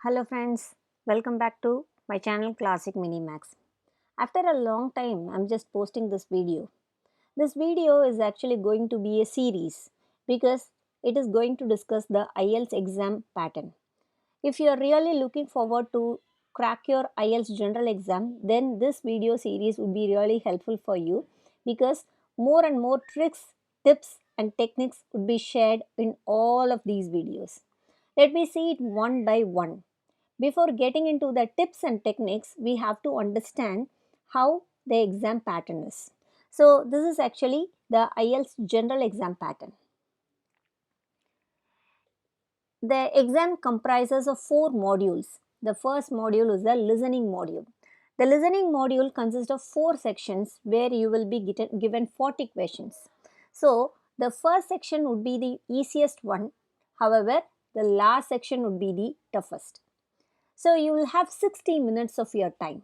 Hello friends, welcome back to my channel Classic Minimax. After a long time, I'm just posting this video. This video is actually going to be a series because it is going to discuss the IELTS exam pattern. If you are really looking forward to crack your IELTS general exam, then this video series would be really helpful for you because more and more tricks, tips and techniques would be shared in all of these videos. Let me see it one by one. Before getting into the tips and techniques, we have to understand how the exam pattern is. So, this is actually the IELTS general exam pattern. The exam comprises of 4 modules. The first module is the listening module. The listening module consists of 4 sections where you will be given 40 questions. So, the first section would be the easiest one. However, the last section would be the toughest. So, you will have 60 minutes of your time.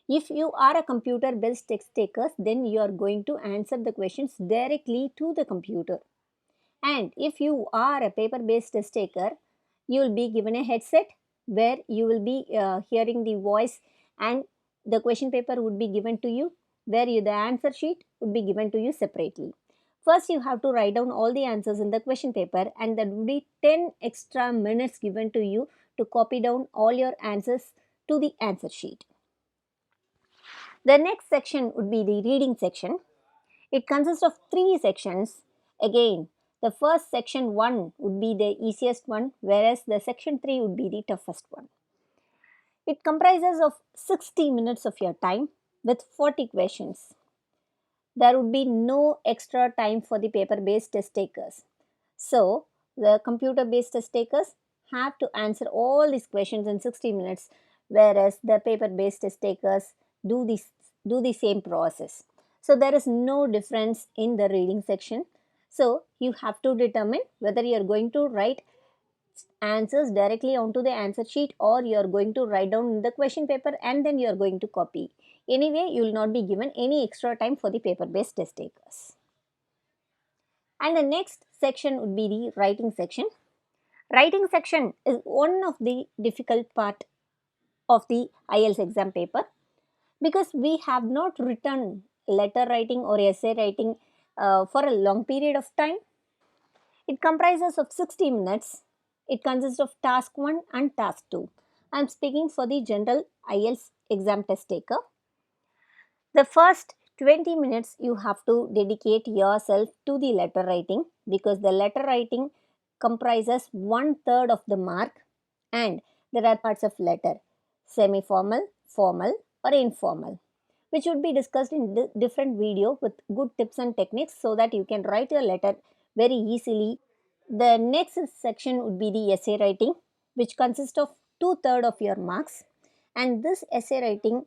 If you are a computer based test taker, then you are going to answer the questions directly to the computer. And if you are a paper based test taker, you will be given a headset where you will be hearing the voice, and the question paper would be given to you where the answer sheet would be given to you separately. First, you have to write down all the answers in the question paper, and there would be 10 extra minutes given to you to copy down all your answers to the answer sheet. The next section would be the reading section. It consists of 3 sections. Again, the first section 1 would be the easiest one, whereas the section 3 would be the toughest one. It comprises of 60 minutes of your time with 40 questions. There would be no extra time for the paper-based test takers. So, the computer-based test takers have to answer all these questions in 60 minutes, whereas the paper-based test takers do the same process. So, there is no difference in the reading section. So, you have to determine whether you are going to write answers directly onto the answer sheet or you are going to write down the question paper and then you are going to copy. Anyway, you will not be given any extra time for the paper-based test takers. And the next section would be the writing section. Writing section is one of the difficult part of the IELTS exam paper because we have not written letter writing or essay writing for a long period of time. It comprises of 60 minutes. It consists of task 1 and task 2. I am speaking for the general IELTS exam test taker. The first 20 minutes you have to dedicate yourself to the letter writing because the letter writing comprises 1/3 of the mark, and there are parts of letter semi-formal, formal or informal, which would be discussed in different video with good tips and techniques so that you can write your letter very easily. The next section would be the essay writing, which consists of 2/3 of your marks, and this essay writing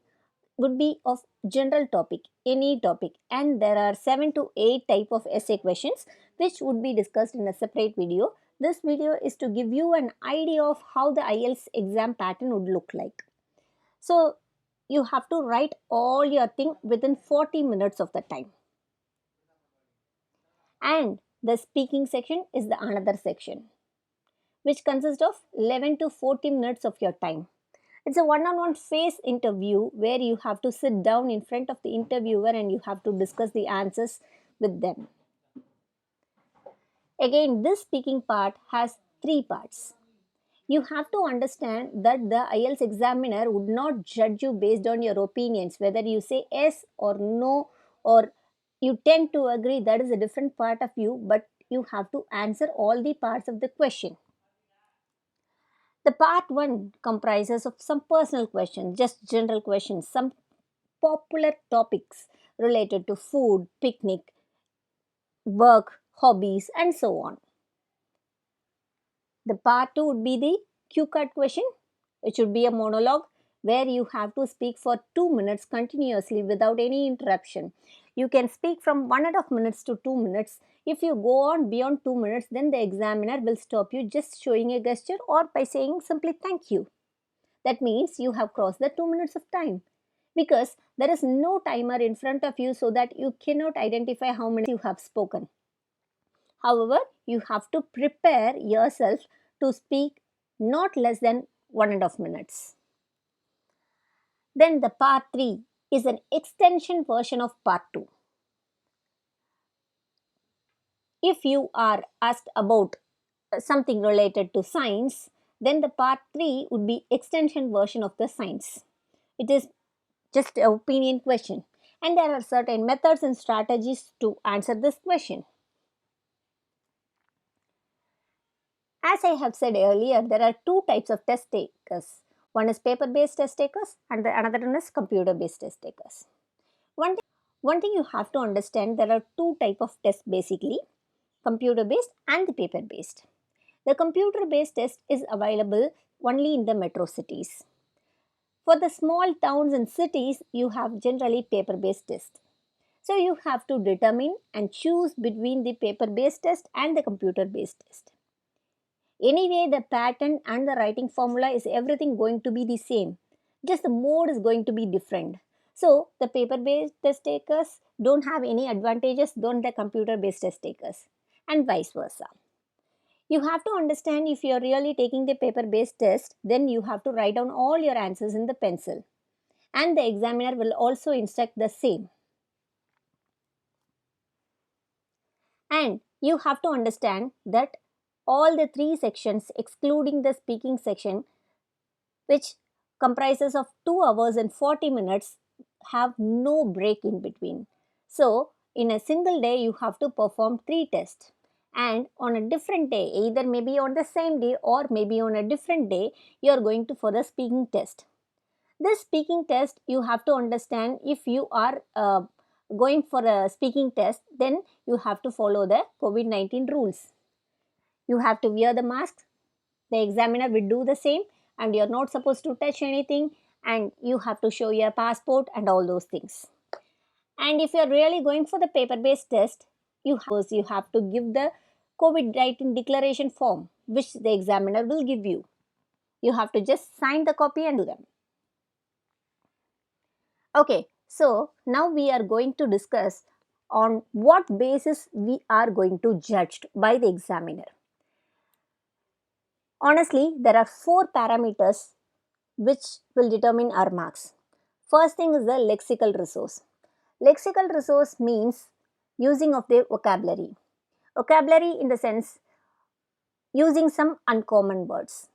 would be of general topic, any topic, and there are 7 to 8 type of essay questions which would be discussed in a separate video. This video is to give you an idea of how the IELTS exam pattern would look like. So you have to write all your thing within 40 minutes of the time. And the speaking section is the another section which consists of 11 to 40 minutes of your time. It's a one-on-one face interview where you have to sit down in front of the interviewer and you have to discuss the answers with them. Again, this speaking part has 3 parts. You have to understand that the IELTS examiner would not judge you based on your opinions, whether you say yes or no or you tend to agree, that is a different part of you, but you have to answer all the parts of the question. The part 1 comprises of some personal questions, just general questions, some popular topics related to food, picnic, work, hobbies, and so on. The part 2 would be the cue card question. It should be a monologue where you have to speak for 2 minutes continuously without any interruption. You can speak from 1.5 minutes to 2 minutes. If you go on beyond 2 minutes, then the examiner will stop you just showing a gesture or by saying simply thank you. That means you have crossed the 2 minutes of time because there is no timer in front of you so that you cannot identify how many you have spoken. However, you have to prepare yourself to speak not less than 1.5 minutes. Then the part 3 is an extension version of part 2. If you are asked about something related to science, then the part 3 would be extension version of the science. It is just an opinion question, and there are certain methods and strategies to answer this question. As I have said earlier, there are two types of test takers. One is paper-based test takers and the another one is computer-based test takers. One thing you have to understand, there are two types of tests basically, computer-based and the paper-based. The computer-based test is available only in the metro cities. For the small towns and cities, you have generally paper-based test. So you have to determine and choose between the paper-based test and the computer-based test. Anyway, the pattern and the writing formula is everything going to be the same. Just the mode is going to be different. So the paper-based test takers don't have any advantages than the computer-based test takers, and vice versa. You have to understand, if you are really taking the paper-based test, then you have to write down all your answers in the pencil, and the examiner will also instruct the same. And you have to understand that all the three sections excluding the speaking section, which comprises of 2 hours and 40 minutes, have no break in between. So in a single day you have to perform 3 tests, and on a different day, either maybe on the same day or maybe on a different day, you are going to for the speaking test. This speaking test, you have to understand, if you are going for a speaking test, then you have to follow the COVID-19 rules. You have to wear the mask, the examiner will do the same, and you're not supposed to touch anything, and you have to show your passport and all those things. And if you're really going for the paper-based test, you have to give the COVID-19 declaration form, which the examiner will give you. You have to just sign the copy and do them. Okay, so now we are going to discuss on what basis we are going to judge by the examiner. Honestly, there are 4 parameters which will determine our marks. First thing is the lexical resource. Lexical resource means using of the vocabulary. Vocabulary in the sense using some uncommon words.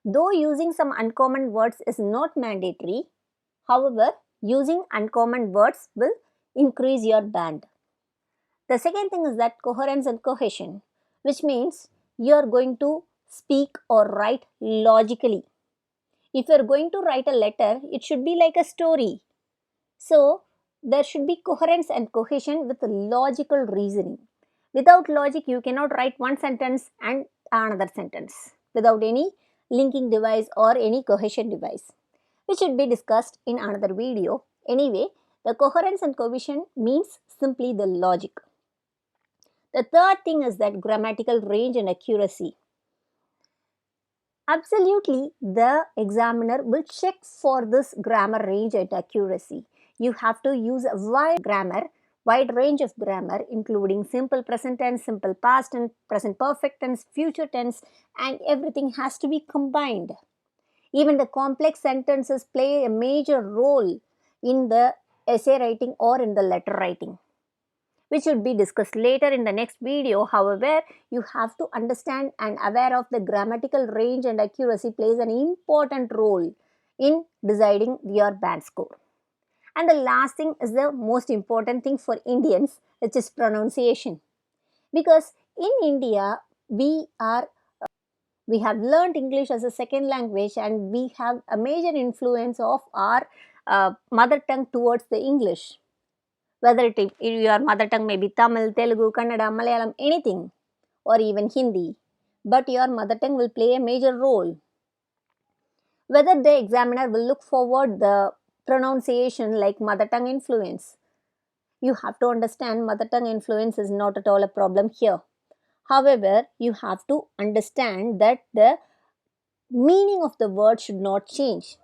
Though using some uncommon words is not mandatory, however, using uncommon words will increase your band. The second thing is that coherence and cohesion, which means you are going to speak or write logically. If you are going to write a letter, it should be like a story. So, there should be coherence and cohesion with logical reasoning. Without logic, you cannot write one sentence and another sentence without any linking device or any cohesion device, which should be discussed in another video. Anyway, the coherence and cohesion means simply the logic. The third thing is that grammatical range and accuracy. Absolutely, the examiner will check for this grammar range and accuracy. You have to use a wide range of grammar, including simple present tense, simple past tense, present perfect tense, future tense, and everything has to be combined. Even the complex sentences play a major role in the essay writing or in the letter writing, which will be discussed later in the next video. However, you have to understand and aware of the grammatical range and accuracy plays an important role in deciding your band score. And the last thing is the most important thing for Indians, which is pronunciation. Because in India, we have learned English as a second language, and we have a major influence of our mother tongue towards the English. Whether your mother tongue may be Tamil, Telugu, Kannada, Malayalam, anything, or even Hindi, but your mother tongue will play a major role. Whether the examiner will look forward the pronunciation like mother tongue influence. You have to understand, mother tongue influence is not at all a problem here. However, you have to understand that the meaning of the word should not change.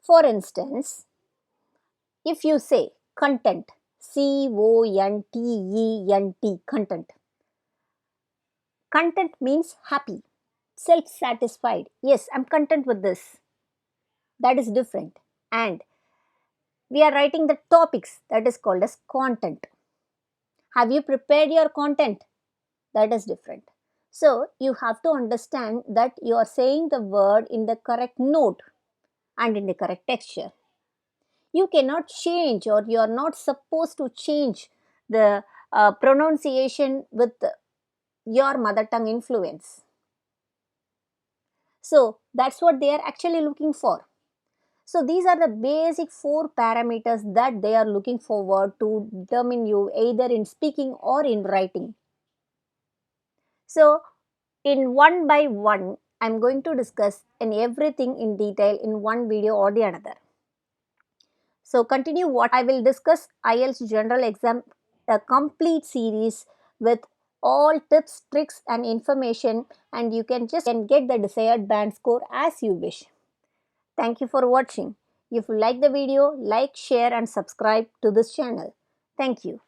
For instance, if you say content, C-O-N-T-E-N-T, content. Content means happy. self-satisfied. Yes, I'm content with this. That is different. And we are writing the topics, that is called as content. Have you prepared your content? That is different. So you have to understand that you are saying the word in the correct note and in the correct texture. You cannot change, or you are not supposed to change the pronunciation with your mother tongue influence. So that's what they are actually looking for. So these are the basic 4 parameters that they are looking forward to determine you either in speaking or in writing. So in one by one, I'm going to discuss in everything in detail in one video or the another. So continue what I will discuss IELTS general exam, a complete series with all tips, tricks and information, and you can get the desired band score as you wish. Thank you for watching. If you like the video, like, share and subscribe to this channel. Thank you.